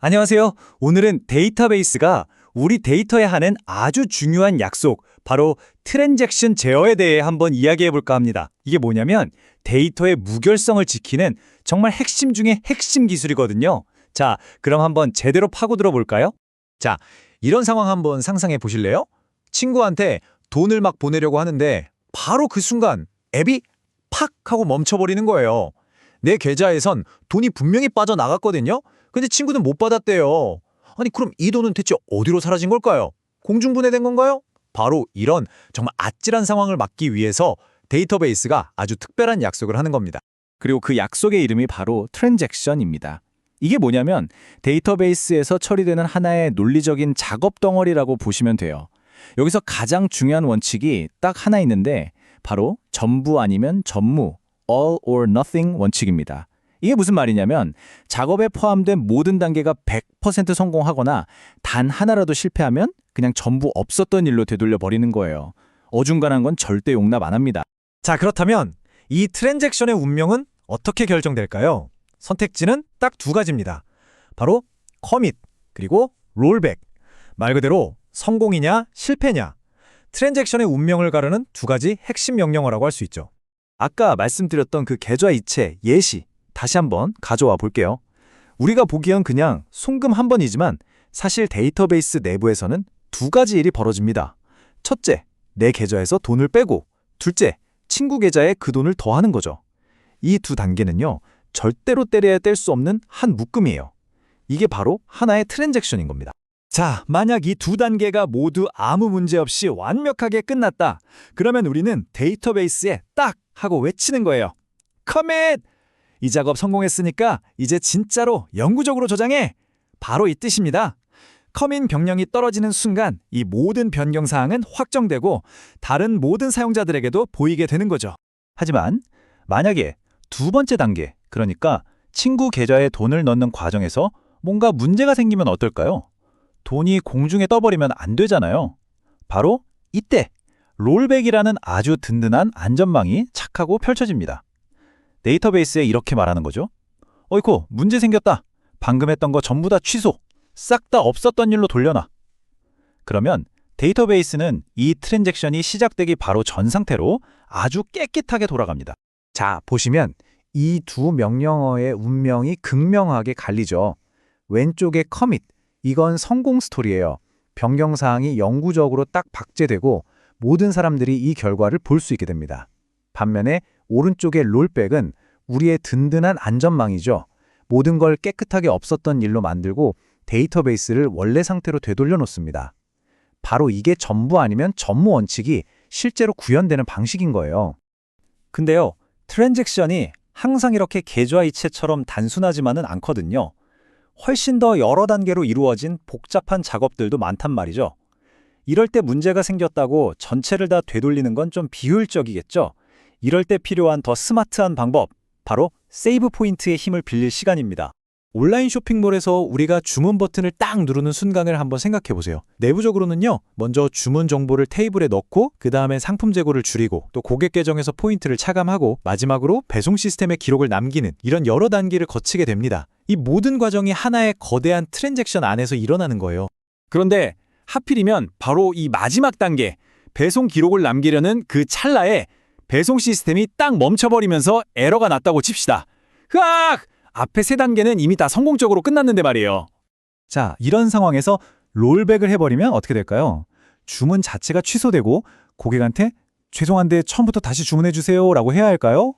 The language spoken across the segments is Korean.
안녕하세요. 오늘은 데이터베이스가 우리 데이터에 하는 아주 중요한 약속, 바로 트랜잭션 제어에 대해 한번 이야기해 볼까 합니다. 이게 뭐냐면 데이터의 무결성을 지키는 정말 핵심 중에 핵심 기술이거든요. 자, 그럼 한번 제대로 파고들어 볼까요? 자, 이런 상황 한번 상상해 보실래요? 친구한테 돈을 막 보내려고 하는데 바로 그 순간 앱이 팍 하고 멈춰버리는 거예요. 내 계좌에선 돈이 분명히 빠져나갔거든요. 근데 친구는 못 받았대요. 아니 그럼 이 돈은 대체 어디로 사라진 걸까요? 공중분해된 건가요? 바로 이런 정말 아찔한 상황을 막기 위해서 데이터베이스가 아주 특별한 약속을 하는 겁니다. 그리고 그 약속의 이름이 바로 트랜잭션입니다. 이게 뭐냐면 데이터베이스에서 처리되는 하나의 논리적인 작업 덩어리라고 보시면 돼요. 여기서 가장 중요한 원칙이 딱 하나 있는데 바로 전부 아니면 전무, all or nothing 원칙입니다. 이게 무슨 말이냐면 작업에 포함된 모든 단계가 100% 성공하거나 단 하나라도 실패하면 그냥 전부 없었던 일로 되돌려 버리는 거예요. 어중간한 건 절대 용납 안 합니다. 자, 그렇다면 이 트랜잭션의 운명은 어떻게 결정될까요? 선택지는 딱 두 가지입니다. 바로 커밋 그리고 롤백. 말 그대로 성공이냐 실패냐. 트랜잭션의 운명을 가르는 두 가지 핵심 명령어라고 할 수 있죠. 아까 말씀드렸던 그 계좌 이체, 예시 다시 한번 가져와 볼게요. 우리가 보기엔 그냥 송금 한 번이지만 사실 데이터베이스 내부에서는 두 가지 일이 벌어집니다. 첫째, 내 계좌에서 돈을 빼고 둘째, 친구 계좌에 그 돈을 더하는 거죠. 이 두 단계는요, 절대로 때려야 뗄 수 없는 한 묶음이에요. 이게 바로 하나의 트랜잭션인 겁니다. 자, 만약 이 두 단계가 모두 아무 문제 없이 완벽하게 끝났다. 그러면 우리는 데이터베이스에 딱 하고 외치는 거예요. 커밋! 이 작업 성공했으니까 이제 진짜로 영구적으로 저장해! 바로 이 뜻입니다. 커밋 병령이 떨어지는 순간 이 모든 변경 사항은 확정되고 다른 모든 사용자들에게도 보이게 되는 거죠. 하지만 만약에 두 번째 단계, 그러니까 친구 계좌에 돈을 넣는 과정에서 뭔가 문제가 생기면 어떨까요? 돈이 공중에 떠버리면 안 되잖아요. 바로 이때 롤백이라는 아주 든든한 안전망이 착하고 펼쳐집니다. 데이터베이스에 이렇게 말하는 거죠. 어이쿠, 문제 생겼다. 방금 했던 거 전부 다 취소. 싹 다 없었던 일로 돌려놔. 그러면 데이터베이스는 이 트랜잭션이 시작되기 바로 전 상태로 아주 깨끗하게 돌아갑니다. 자, 보시면 이 두 명령어의 운명이 극명하게 갈리죠. 왼쪽의 커밋, 이건 성공 스토리예요. 변경사항이 영구적으로 딱 박제되고 모든 사람들이 이 결과를 볼 수 있게 됩니다. 반면에 오른쪽의 롤백은 우리의 든든한 안전망이죠. 모든 걸 깨끗하게 없었던 일로 만들고 데이터베이스를 원래 상태로 되돌려 놓습니다. 바로 이게 전부 아니면 전무 원칙이 실제로 구현되는 방식인 거예요. 근데요, 트랜잭션이 항상 이렇게 계좌 이체처럼 단순하지만은 않거든요. 훨씬 더 여러 단계로 이루어진 복잡한 작업들도 많단 말이죠. 이럴 때 문제가 생겼다고 전체를 다 되돌리는 건 좀 비효율적이겠죠. 이럴 때 필요한 더 스마트한 방법, 바로 세이브 포인트의 힘을 빌릴 시간입니다. 온라인 쇼핑몰에서 우리가 주문 버튼을 딱 누르는 순간을 한번 생각해 보세요. 내부적으로는요, 먼저 주문 정보를 테이블에 넣고 그 다음에 상품 재고를 줄이고 또 고객 계정에서 포인트를 차감하고 마지막으로 배송 시스템에 기록을 남기는 이런 여러 단계를 거치게 됩니다. 이 모든 과정이 하나의 거대한 트랜잭션 안에서 일어나는 거예요. 그런데 하필이면 바로 이 마지막 단계, 배송 기록을 남기려는 그 찰나에 배송 시스템이 딱 멈춰버리면서 에러가 났다고 칩시다. 흐악! 앞에 세 단계는 이미 다 성공적으로 끝났는데 말이에요. 자, 이런 상황에서 롤백을 해버리면 어떻게 될까요? 주문 자체가 취소되고 고객한테 죄송한데 처음부터 다시 주문해주세요 라고 해야 할까요?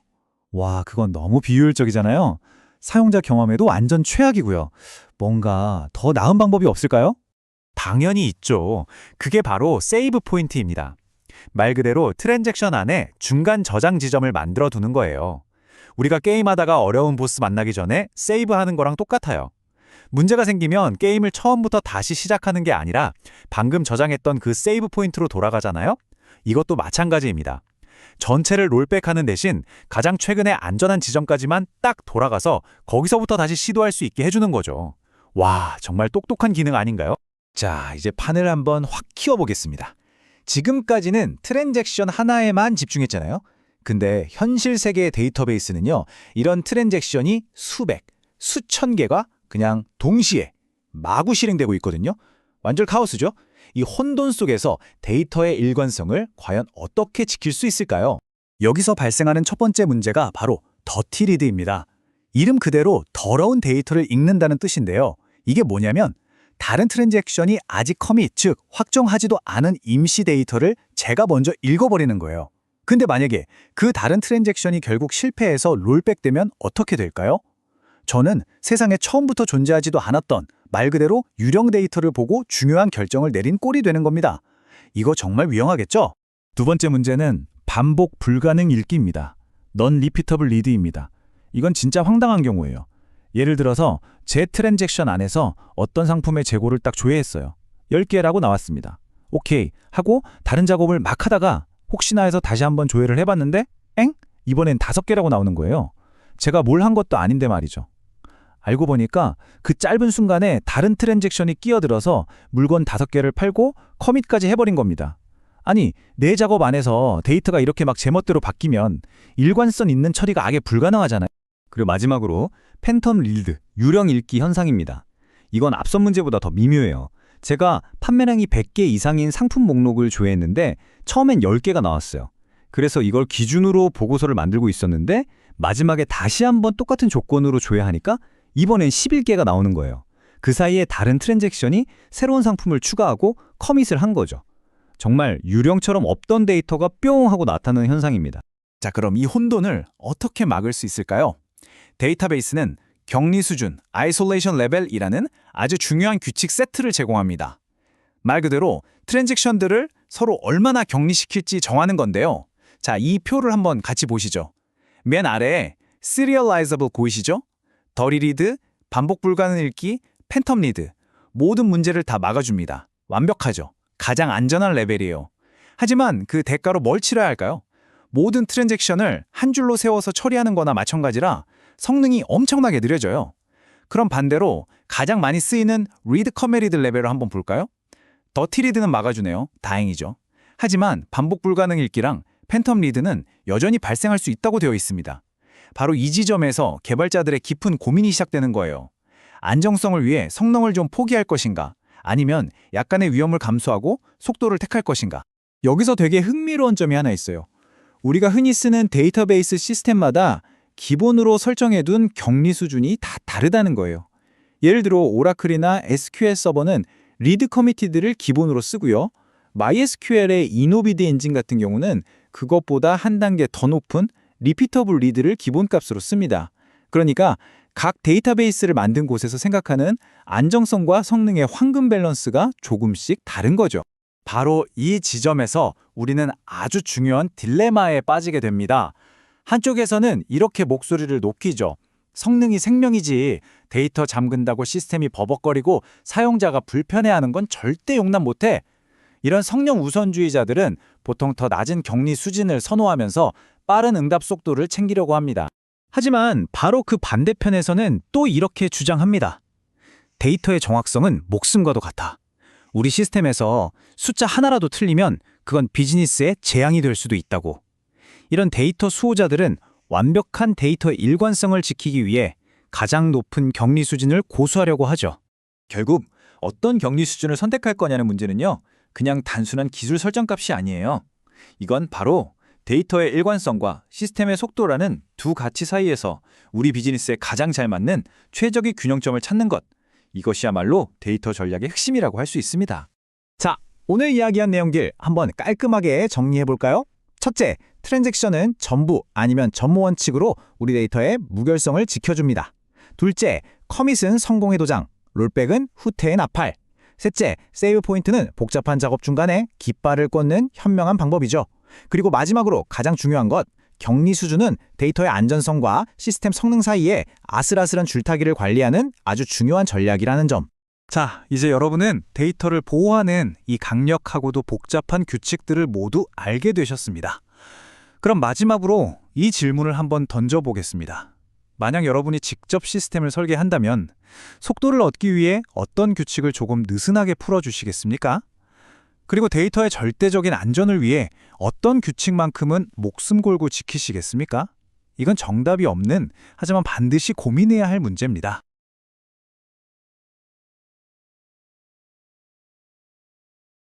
와, 그건 너무 비효율적이잖아요. 사용자 경험에도 완전 최악이고요. 뭔가 더 나은 방법이 없을까요? 당연히 있죠. 그게 바로 세이브 포인트입니다. 말 그대로 트랜잭션 안에 중간 저장 지점을 만들어 두는 거예요. 우리가 게임하다가 어려운 보스 만나기 전에 세이브하는 거랑 똑같아요. 문제가 생기면 게임을 처음부터 다시 시작하는 게 아니라 방금 저장했던 그 세이브 포인트로 돌아가잖아요? 이것도 마찬가지입니다. 전체를 롤백하는 대신 가장 최근에 안전한 지점까지만 딱 돌아가서 거기서부터 다시 시도할 수 있게 해주는 거죠. 와, 정말 똑똑한 기능 아닌가요? 자, 이제 판을 한번 확 키워보겠습니다. 지금까지는 트랜잭션 하나에만 집중했잖아요. 근데 현실 세계의 데이터베이스는요, 이런 트랜잭션이 수백, 수천 개가 그냥 동시에 마구 실행되고 있거든요. 완전 카오스죠? 이 혼돈 속에서 데이터의 일관성을 과연 어떻게 지킬 수 있을까요? 여기서 발생하는 첫 번째 문제가 바로 더티 리드입니다. 이름 그대로 더러운 데이터를 읽는다는 뜻인데요. 이게 뭐냐면 다른 트랜잭션이 아직 커밋, 즉 확정하지도 않은 임시 데이터를 제가 먼저 읽어버리는 거예요. 근데 만약에 그 다른 트랜잭션이 결국 실패해서 롤백되면 어떻게 될까요? 저는 세상에 처음부터 존재하지도 않았던 말 그대로 유령 데이터를 보고 중요한 결정을 내린 꼴이 되는 겁니다. 이거 정말 위험하겠죠? 두 번째 문제는 반복 불가능 읽기입니다. 넌 리피터블 리드입니다. 이건 진짜 황당한 경우예요. 예를 들어서 제 트랜잭션 안에서 어떤 상품의 재고를 딱 조회했어요. 10개라고 나왔습니다. 오케이 하고 다른 작업을 막 하다가 혹시나 해서 다시 한번 조회를 해봤는데 엥? 이번엔 5개라고 나오는 거예요. 제가 뭘 한 것도 아닌데 말이죠. 알고 보니까 그 짧은 순간에 다른 트랜잭션이 끼어들어서 물건 5개를 팔고 커밋까지 해버린 겁니다. 아니, 내 작업 안에서 데이터가 이렇게 막 제멋대로 바뀌면 일관성 있는 처리가 아예 불가능하잖아요. 그리고 마지막으로 팬텀 리드, 유령 읽기 현상입니다. 이건 앞선 문제보다 더 미묘해요. 제가 판매량이 100개 이상인 상품 목록을 조회했는데 처음엔 10개가 나왔어요. 그래서 이걸 기준으로 보고서를 만들고 있었는데 마지막에 다시 한번 똑같은 조건으로 조회하니까 이번엔 11개가 나오는 거예요. 그 사이에 다른 트랜잭션이 새로운 상품을 추가하고 커밋을 한 거죠. 정말 유령처럼 없던 데이터가 뿅 하고 나타나는 현상입니다. 자, 그럼 이 혼돈을 어떻게 막을 수 있을까요? 데이터베이스는 격리 수준, 아이솔레이션 레벨이라는 아주 중요한 규칙 세트를 제공합니다. 말 그대로 트랜잭션들을 서로 얼마나 격리시킬지 정하는 건데요. 자, 이 표를 한번 같이 보시죠. 맨 아래에 serializable 보이시죠? 더리 리드, 반복 불가능 읽기, 팬텀 리드 모든 문제를 다 막아줍니다. 완벽하죠. 가장 안전한 레벨이에요. 하지만 그 대가로 뭘 치러야 할까요? 모든 트랜잭션을 한 줄로 세워서 처리하는 거나 마찬가지라 성능이 엄청나게 느려져요. 그럼 반대로 가장 많이 쓰이는 리드 커메리드 레벨을 한번 볼까요? 더티 리드는 막아주네요. 다행이죠. 하지만 반복 불가능 읽기랑 팬텀 리드는 여전히 발생할 수 있다고 되어 있습니다. 바로 이 지점에서 개발자들의 깊은 고민이 시작되는 거예요. 안정성을 위해 성능을 좀 포기할 것인가? 아니면 약간의 위험을 감수하고 속도를 택할 것인가? 여기서 되게 흥미로운 점이 하나 있어요. 우리가 흔히 쓰는 데이터베이스 시스템마다 기본으로 설정해둔 격리 수준이 다 다르다는 거예요. 예를 들어 오라클이나 SQL 서버는 리드 커미티드를 기본으로 쓰고요. MySQL의 이노비드 엔진 같은 경우는 그것보다 한 단계 더 높은 리피터블 리드를 기본값으로 씁니다. 그러니까 각 데이터베이스를 만든 곳에서 생각하는 안정성과 성능의 황금 밸런스가 조금씩 다른 거죠. 바로 이 지점에서 우리는 아주 중요한 딜레마에 빠지게 됩니다. 한쪽에서는 이렇게 목소리를 높이죠. 성능이 생명이지 데이터 잠근다고 시스템이 버벅거리고 사용자가 불편해하는 건 절대 용납 못해. 이런 성능 우선주의자들은 보통 더 낮은 격리 수준을 선호하면서 빠른 응답 속도를 챙기려고 합니다. 하지만 바로 그 반대편에서는 또 이렇게 주장합니다. 데이터의 정확성은 목숨과도 같아. 우리 시스템에서 숫자 하나라도 틀리면 그건 비즈니스에 재앙이 될 수도 있다고. 이런 데이터 수호자들은 완벽한 데이터의 일관성을 지키기 위해 가장 높은 격리 수준을 고수하려고 하죠. 결국 어떤 격리 수준을 선택할 거냐는 문제는요. 그냥 단순한 기술 설정값이 아니에요. 이건 바로 데이터의 일관성과 시스템의 속도라는 두 가치 사이에서 우리 비즈니스에 가장 잘 맞는 최적의 균형점을 찾는 것. 이것이야말로 데이터 전략의 핵심이라고 할 수 있습니다. 자, 오늘 이야기한 내용들 한번 깔끔하게 정리해볼까요? 첫째, 트랜잭션은 전부 아니면 전무 원칙으로 우리 데이터의 무결성을 지켜줍니다. 둘째, 커밋은 성공의 도장, 롤백은 후퇴의 나팔. 셋째, 세이브 포인트는 복잡한 작업 중간에 깃발을 꽂는 현명한 방법이죠. 그리고 마지막으로 가장 중요한 것, 격리 수준은 데이터의 안전성과 시스템 성능 사이에 아슬아슬한 줄타기를 관리하는 아주 중요한 전략이라는 점. 자, 이제 여러분은 데이터를 보호하는 이 강력하고도 복잡한 규칙들을 모두 알게 되셨습니다. 그럼 마지막으로 이 질문을 한번 던져보겠습니다. 만약 여러분이 직접 시스템을 설계한다면 속도를 얻기 위해 어떤 규칙을 조금 느슨하게 풀어주시겠습니까? 그리고 데이터의 절대적인 안전을 위해 어떤 규칙만큼은 목숨 걸고 지키시겠습니까? 이건 정답이 없는, 하지만 반드시 고민해야 할 문제입니다.